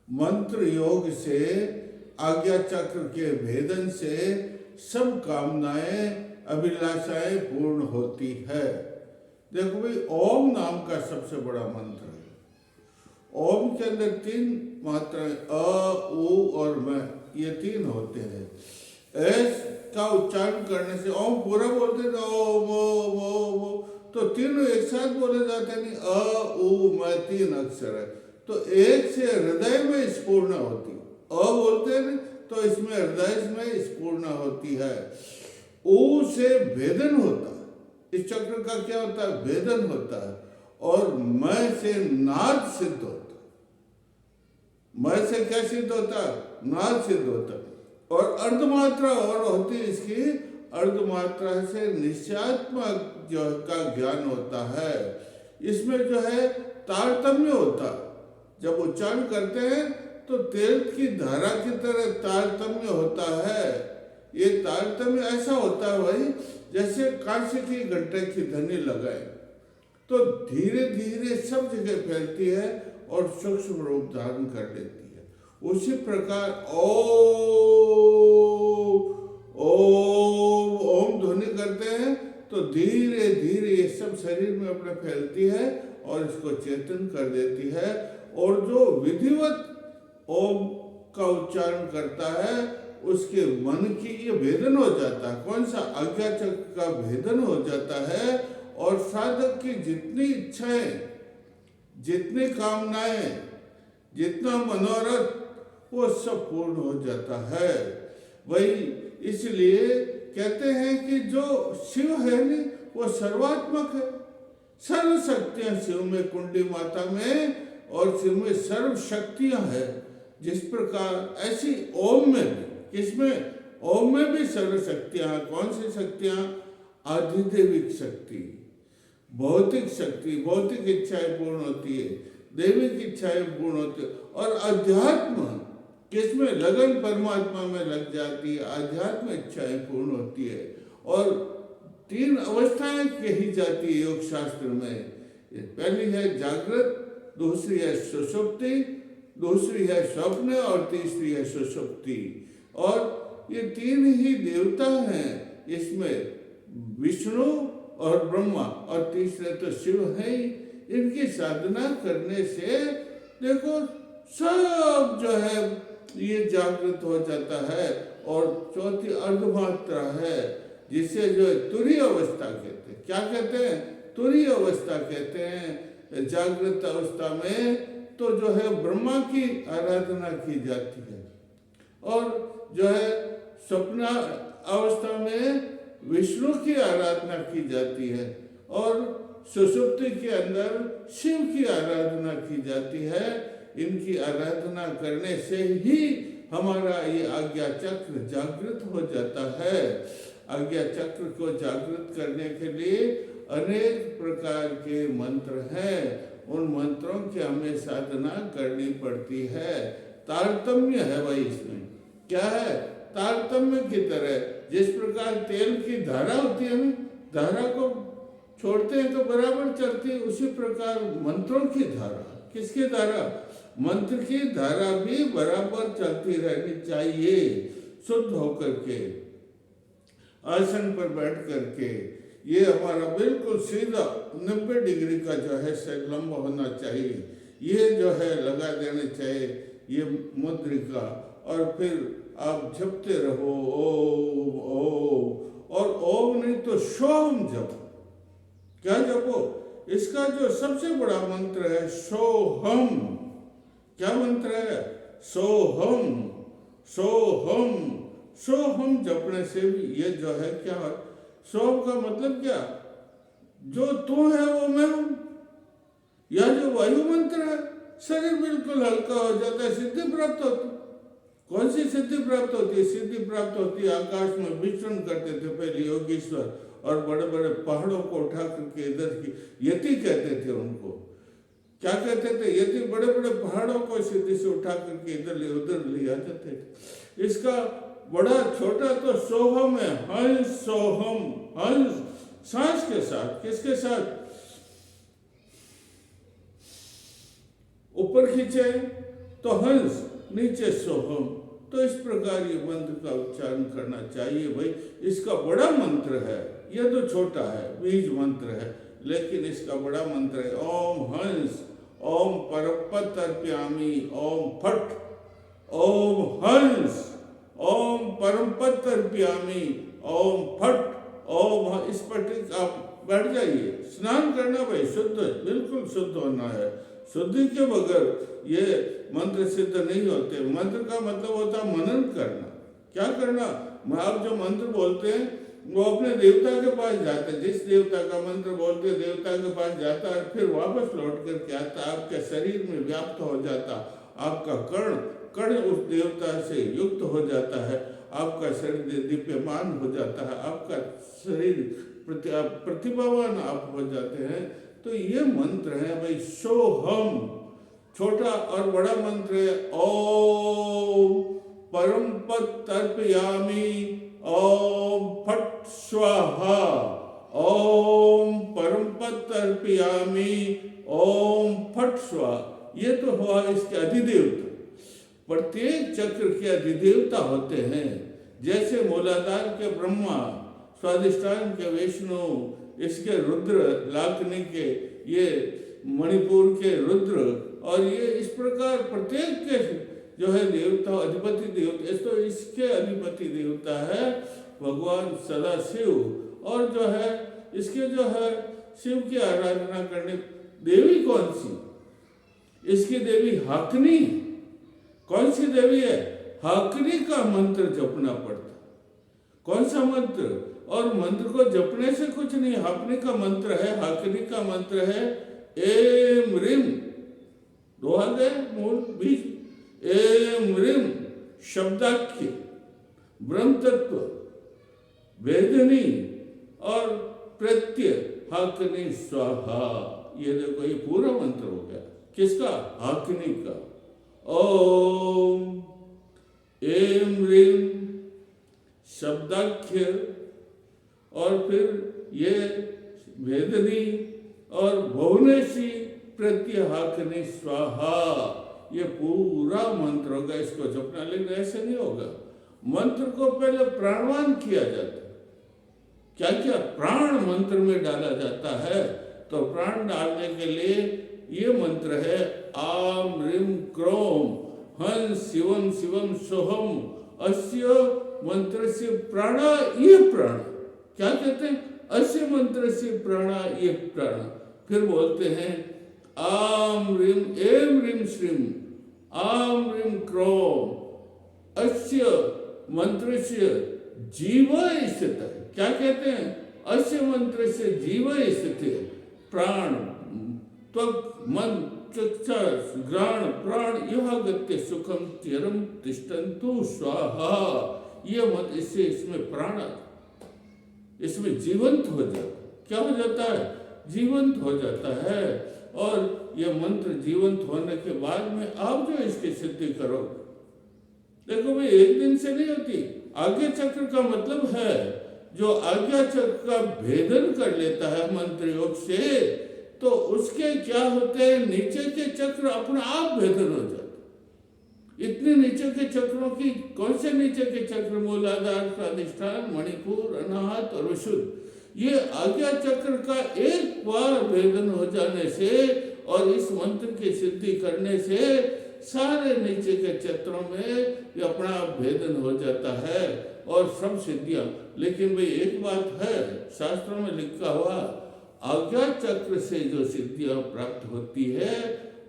मंत्र योग से, आज्ञा चक्र के भेदन से सब कामनाएं, अभिलाषाएं पूर्ण होती है। देखो भाई, ओम नाम का सबसे बड़ा मंत्र है। ओम के अंदर 3 मात्राएं अ, उ और म, ये 3 होते हैं। एस का उच्चारण करने से ओम पूरा बोलते थे ओम ओम ओम ओम, तो तीनों एक साथ बोले जाते नहीं। अ उ म 3 अक्षर है, तो एक से हृदय में स्फूर्णा होती है। अ बोलते हैं तो इसमें हृदय में स्फूर्णा होती है। ऊ से भेदन होता है। इस चक्र का क्या होता है? भेदन होता है। और मैं से नाद सिद्ध होता है। मैं से क्या सिद्ध होता है? नाद सिद्ध होता है। और अर्धमात्रा और होती है इसकी, अर्धमात्रा से निश्चयात्मक जो का ज्ञान होता है। इसमें जो है तारतम्य होता है। जब उच्चारण करते हैं तो तेल की धारा की तरह तारतम्य होता है। ये तारतम्य ऐसा होता है भाई, जैसे कांसे की घंटे की धनी लगाए तो धीरे धीरे सब जगह फैलती है और सूक्ष्म रूप धारण कर लेती है। उसी प्रकार ओम ध्वनि करते हैं तो धीरे धीरे ये सब शरीर में अपने फैलती है और इसको चेतन कर देती है। और जो विधिवत ओम का उच्चारण करता है उसके मन की ये भेदन हो जाता है। कौन सा? आज्ञा चक्र का भेदन हो जाता है। और साधक की जितनी इच्छाएं, जितनी कामनाएं, जितना मनोरथ, वो सब पूर्ण हो जाता है। वही इसलिए कहते हैं कि जो शिव है नहीं, वो सर्वात्मक है। सर्व शक्तियां शिव में, कुंडी माता में, और शिव में सर्व शक्तियां है। जिस प्रकार ऐसी ओम में भी, किसमें? ओम में भी सर्व शक्तियां। कौन सी शक्तियां? आधिदेविक शक्ति, भौतिक शक्ति, भौतिक इच्छाएं पूर्ण होती है, दैविक इच्छाएं पूर्ण होती है। और अध्यात्म किसमें? लगन परमात्मा में लग जाती है, आध्यात्म इच्छाएं पूर्ण होती है। और 3 अवस्थाएं कही जाती है योग शास्त्र में। पहली है जागृत, दूसरी है सुषुप्ति, दूसरी है स्वप्न और तीसरी है सुषुप्ति। और ये 3 ही देवता हैं इसमें, विष्णु और ब्रह्मा, और तीसरे तो शिव है ही। इनकी साधना करने से देखो सब जो है ये जागृत हो जाता है। और चौथी अर्धमात्रा है, जिसे जो तुरीय अवस्था कहते हैं। क्या कहते हैं? तुरीय अवस्था कहते हैं। जागृत अवस्था में तो जो है ब्रह्मा की आराधना की जाती है, और जो है स्वप्न अवस्था में विष्णु की आराधना की जाती है, और सुषुप्ति के अंदर शिव की आराधना की जाती है। इनकी आराधना करने से ही हमारा ये आज्ञा चक्र जागृत हो जाता है। आज्ञा चक्र को जागृत करने के लिए अनेक प्रकार के मंत्र हैं। उन मंत्रों की हमें साधना करनी पड़ती है। तारतम्य है भाई इसमें। क्या है? तारतम्य की तरह, जिस प्रकार तेल की धारा होती है, धारा को छोड़ते हैं तो बराबर चलती है, उसी प्रकार मंत्रों की धारा, किसकी धारा? मंत्र की धारा भी बराबर चलती रहनी चाहिए। शुद्ध होकर के, आसन पर बैठ करके, ये हमारा बिल्कुल सीधा 90 डिग्री का जो है लंब होना चाहिए। ये जो है लगा देना चाहिए ये मुद्रिका, और फिर आप जपते रहो ओम ओम। और ओम नहीं तो सोम जपो। क्या जपो? इसका जो सबसे बड़ा मंत्र है सोहम। क्या मंत्र है? सोहम सोहम। सोहम जपने से भी ये जो है क्या है? सोहम का मतलब क्या? जो तू है वो मैं हूं। या जो वायु मंत्र है, शरीर बिल्कुल हल्का हो जाता है, सिद्धि प्राप्त होती। कौन सी सिद्धि प्राप्त होती है? सिद्धि प्राप्त होती है आकाश में विचरण करते थे पहले योगेश्वर, और बड़े बड़े पहाड़ों को उठा करके इधर की यति कहते थे उनको। क्या कहते थे? यति बड़े बड़े पहाड़ों को सिद्धि से उठा करके इधर ले उधर ले जाते थे। इसका बड़ा छोटा तो सोहम है, हंस सोहम। हंस सांस के साथ, किसके साथ? ऊपर खींचे तो हंस, नीचे सोहम। तो इस प्रकार ये मंत्र का उच्चारण करना चाहिए भाई। इसका बड़ा मंत्र है, यह तो छोटा है, बीज मंत्र है, लेकिन इसका बड़ा मंत्र है ओम हंस, ओम परपत अर्पयामी, ओम फट, ओम हंस, ओम परमपत अर्पयामी, ओम फट, ओम। इस पर ठीक आप बैठ जाइए, स्नान करना भाई, शुद्ध, बिल्कुल शुद्ध होना है। शुद्धि के बगैर ये मंत्र सिद्ध नहीं होते। मंत्र का मतलब होता है मनन करना। क्या करना? आप जो मंत्र बोलते हैं वो अपने देवता के पास जाते हैं, जिस देवता का मंत्र बोलते हैं देवता के पास जाता है, फिर वापस लौट करके आता, आपके शरीर में व्याप्त हो जाता, आपका कर्ण कर्ण उस देवता से युक्त हो जाता है, आपका शरीर दीप्यमान हो जाता है, आपका शरीर प्रतिभावान आप हो जाते हैं। तो ये मंत्र है भाई सोहम। छोटा और बड़ा मंत्र है ओम परमपत तर्पयामी, ओम फट स्वाहा, ओम परमपत तर्पयामी, ओम फट स्वाहा। ये तो हुआ इसके अधिदेवता। प्रत्येक चक्र के अधिदेवता होते हैं, जैसे मूलाधार के ब्रह्मा, स्वादिष्ठान के विष्णु, इसके रुद्र, लाकनी के ये मणिपुर के रुद्र, और ये इस प्रकार प्रत्येक के जो है देवता अधिपति देवता, तो इसके अधिपति देवता है भगवान सदाशिव। और जो है इसके जो है शिव की आराधना करने देवी कौन सी? इसकी देवी हाकनी। कौन सी देवी है? हाकनी का मंत्र जपना पड़ता। कौन सा मंत्र? और मंत्र को जपने से कुछ नहीं, हाकनी का मंत्र है, हाकनी का मंत्र है एम रिम, दोहा गए मूल बीज, एम रिम शब्दाख्य, ब्रह्म तत्व, वेदनी और प्रत्यय हाकनी स्वाहा। ये देखो ये पूरा मंत्र हो गया। किसका? हाकनी का। ओम एम रिम शब्दाख्य, और फिर ये वेदनी और भुवनेशी प्रत्यहाकनी स्वाहा। ये पूरा मंत्र होगा, इसको जपना। लेकिन ऐसे नहीं होगा, मंत्र को पहले प्राणवान किया जाता है। क्या क्या प्राण मंत्र में डाला जाता है। तो प्राण डालने के लिए ये मंत्र है आम ह्रीम क्रोम हंस शिवम शिवम सोहम अस्य मंत्र से प्राणा ये प्राण। क्या कहते हैं? अस्य मंत्र से प्राणा ये प्राण। फिर बोलते हैं आम ह्रीम एम ह्रीम श्रीम आम ह्रीम क्रोम अस्य मंत्र से जीव स्थित है। क्या कहते हैं? अस्य मंत्र से जीव स्थित है। प्राण त्वक मन चक्षा घ्राण प्राण यह गत्य सुखम चिरम तिष्ठन्तु स्वाहा। ये मत इससे इसमें प्राण इसमें जीवंत हो जाता। क्या हो जाता है? जीवंत हो जाता है। और ये मंत्र जीवंत होने के बाद में आप जो इसकी सिद्धि करो, देखो भाई एक दिन से नहीं होती। आज्ञा चक्र का मतलब है जो आज्ञा चक्र का भेदन कर लेता है मंत्र योग से, तो उसके क्या होते हैं? नीचे के चक्र अपने आप भेदन हो जाते। इतने नीचे के चक्रों की, कौन से नीचे के चक्र? मूलाधार, स्वादिष्ठान, मणिपुर, अनाहत और विशुद्ध। ये आज्ञा चक्र का एक बार भेदन हो जाने से और इस मंत्र की सिद्धि करने से सारे नीचे के चक्रों में ये अपना भेदन हो जाता है और सब सिद्धियां। लेकिन भाई एक बात है, शास्त्रों में लिखा हुआ आज्ञा चक्र से जो सिद्धियां प्राप्त होती है,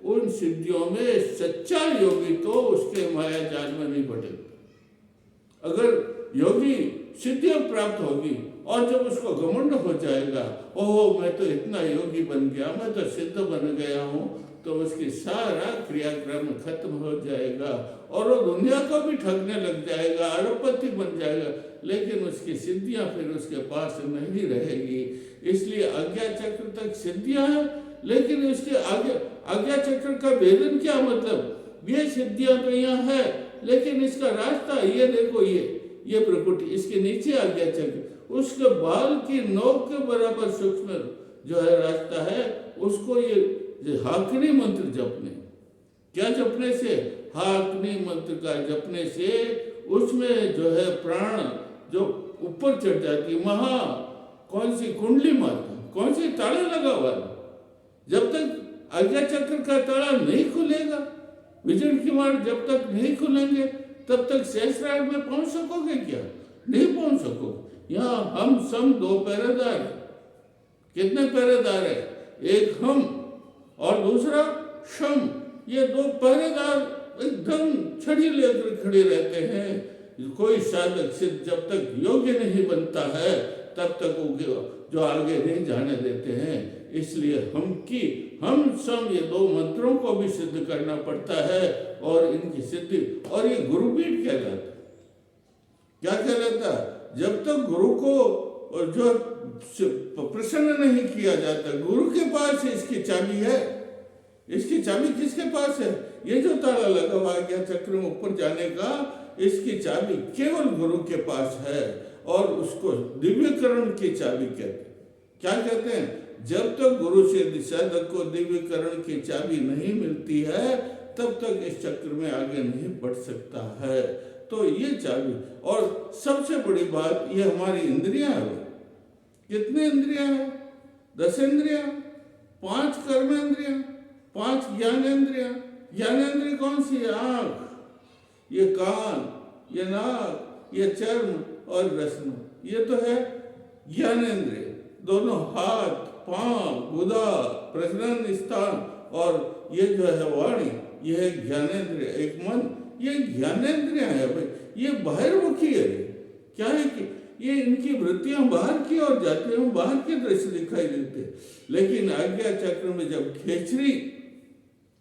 उन सिद्धियों में सच्चा योगी तो उसके माया जाल में नहीं पड़ेगा। अगर योगी सिद्धियां प्राप्त होगी और जब उसको घमंड हो जाएगा, ओह मैं तो इतना योगी बन गया, मैं तो सिद्ध बन गया हूँ, तो उसकी सारा क्रियाक्रम खत्म हो जाएगा और वो दुनिया को भी ठगने लग जाएगा, अरबपति बन जाएगा, लेकिन उसकी सिद्धियां फिर उसके पास नहीं रहेगी। इसलिए आज्ञा चक्र तक सिद्धियां हैं, लेकिन उसके आगे आज्ञा चक्र का भेदन क्या मतलब? ये सिद्धियां तो यहाँ है, लेकिन इसका रास्ता ये देखो, ये प्रकृति, इसके नीचे आज्ञा चक्र, उसके बाल की नोक के बराबर सूक्ष्म जो है रास्ता है, उसको ये हाकनी मंत्र जपने। क्या जपने से? हाकनी मंत्र का जपने से उसमें जो है प्राण जो ऊपर चढ़ जाती है। कौन सी कुंडली माता, कौन सी ताला लगा हुआ है। जब तक आज्ञा चक्र का ताला नहीं खुलेगा, विजन की मार्ग जब तक नहीं खुलेंगे, तब तक सहस्रार में पहुंच सकोगे क्या? नहीं पहुंच सकोगे। यहाँ हम सम दो पहरेदार है। कितने पहरेदार है? एक हम और दूसरा शम। ये दो पहरेदार एकदम छड़ी लेकर खड़े रहते हैं। कोई साधक सिद्ध जब तक योग्य नहीं बनता है तब तक वो जो आगे नहीं जाने देते हैं। इसलिए हम सम ये दो मंत्रों को भी सिद्ध करना पड़ता है और इनकी सिद्धि, और ये गुरुपीठ कहलाता है। क्या कहलाता है? जब तक गुरु को जो प्रसन्न नहीं किया जाता, गुरु के पास इसकी चाबी है। इसकी चाबी किसके पास है? ये जो ताला लगा हुआ आज्ञा चक्र में ऊपर जाने का, इसकी चाबी केवल गुरु के पास है और उसको दिव्यकरण की चाबी कहते हैं। क्या कहते हैं? जब तक गुरु से साधक को दिव्यकरण की चाबी नहीं मिलती है तब तक इस चक्र में आगे नहीं बढ़ सकता है। तो ये चाबी, और सबसे बड़ी बात ये हमारी इंद्रियां है। कितने इंद्रियां हैं? 10 इंद्रियां, 5 कर्मेंद्रियां, 5 ज्ञानेंद्रियां। ज्ञानेंद्रिय कौन सी है? आंख, ये कान, ये नाक, ये चर्म और रसन, ये तो है ज्ञानेंद्रिय। दोनों हाथ, पांव, गुदा, प्रजनन स्थान और ये जो है वाणी, ये है ज्ञानेंद्रिय। एक मन, ये ज्ञानेंद्रिय है भाई। ये बाहिर्मुखी है। क्या है कि ये इनकी वृत्तियां बाहर की ओर जाती हैं, बाहर के दृश्य दिखाई देते हैं। लेकिन आज्ञा चक्र में जब खेचरी,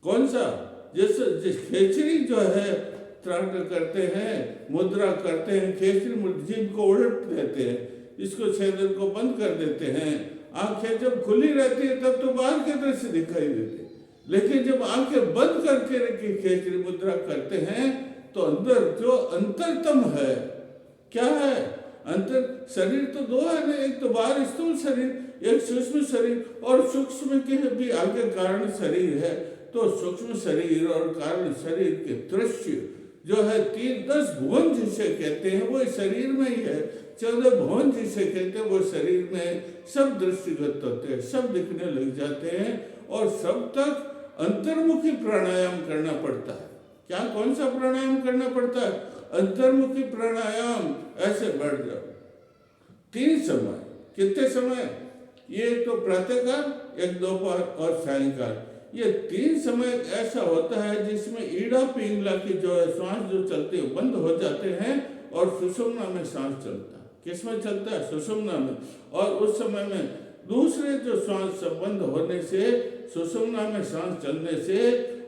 कौन सा, जिस खेचरी जो है त्राण करते हैं, मुद्रा करते हैं, खेचरी जीभ को उलट देते हैं, इसको छेदन को बंद कर देते हैं। आंखें जब खुली रहती है तब तो बाहर के दृश्य दिखाई देते, लेकिन जब आंखें बंद करके रखी खेचरी मुद्रा करते हैं तो अंदर जो अंतरतम है, क्या है? अंतर शरीर तो दो है ना, एक तो बाहर स्थूल शरीर, एक सूक्ष्म शरीर, और सूक्ष्म के भी आगे कारण शरीर है। तो सूक्ष्म शरीर और कारण शरीर के दृश्य जो है 10 भुवन जिसे कहते हैं वो शरीर में ही है। 14 भुवन जिसे कहते हैं वो शरीर में सब दृष्टिगत होते हैं, सब दिखने लग जाते हैं। और सब तक अंतर्मुखी प्राणायाम करना पड़ता है। क्या, कौन सा प्राणायाम करना पड़ता है? अंतर्मुखी प्राणायाम। ऐसे बढ़ जाओ 3 समय। कितने समय? ये तो प्रातःकाल, एक दोपहर और सायंकाल। ये 3 समय ऐसा होता है जिसमें ईड़ा पिंगला की जो है श्वास जो चलते हैं बंद हो जाते हैं और सुषुम्ना में सांस चलता है। किसमें चलता है? सुषुम्ना में। और उस समय में दूसरे जो श्वास बंद होने से, सुषुम्ना में सांस चलने से,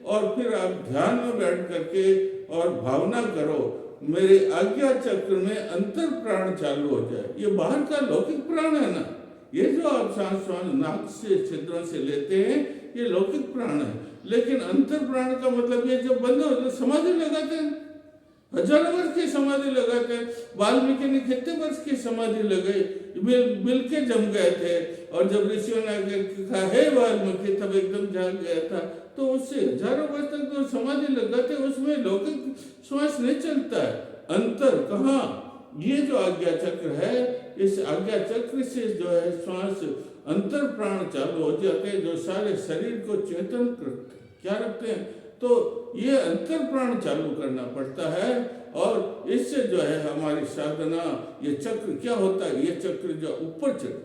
और फिर आप ध्यान में बैठ करके और भावना करो मेरे आज्ञा चक्र में अंतर प्राण चालू हो जाए। ये बाहर का लौकिक प्राण है ना, ये जो आप सांस नाक से छिद्रों से लेते हैं ये लौकिक प्राण है। लेकिन अंतर प्राण का मतलब ये जब बंद हो, समाधि लगाते हैं, हजारों वर्ष की समाधि लगाते हैं। वाल्मीकि ने कितने वर्ष की समाधि लगाई, मिल के जम गए थे। और जब ऋषियों ने कहा हे वाल्मीकि, तब एकदम जाग गया था। तो उससे हजारों वर्ष तक जो समाधि लगाते, उसमें लौकिक श्वास नहीं चलता है। अंतर कहाँ? ये जो आज्ञा चक्र है, इस आज्ञा चक्र से जो है श्वास अंतर प्राण चालू हो जाते हैं, जो सारे शरीर को चेतन करते क्या रखते हैं। तो ये अंतर प्राण चालू करना पड़ता है। और इससे जो है हमारी साधना, ये चक्र क्या होता है? ये चक्र जो ऊपर चढ़,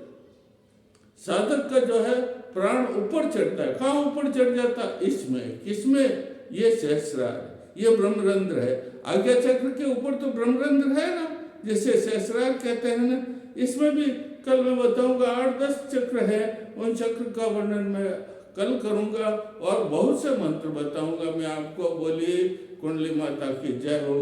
साधक का जो है प्राण ऊपर चढ़ता है। कहाँ ऊपर चढ़ जाता? इसमें। किसमें? ये सहस्रार, ये ब्रह्मरंध्र है। आज्ञा चक्र के ऊपर तो ब्रह्मरंध्र है ना, जिसे सहस्रार कहते हैं ना। इसमें भी कल मैं बताऊंगा 8-10 चक्र है, उन चक्र का वर्णन मैं कल करूंगा और बहुत से मंत्र बताऊंगा मैं आपको। बोलिए कुंडली माता की जय हो।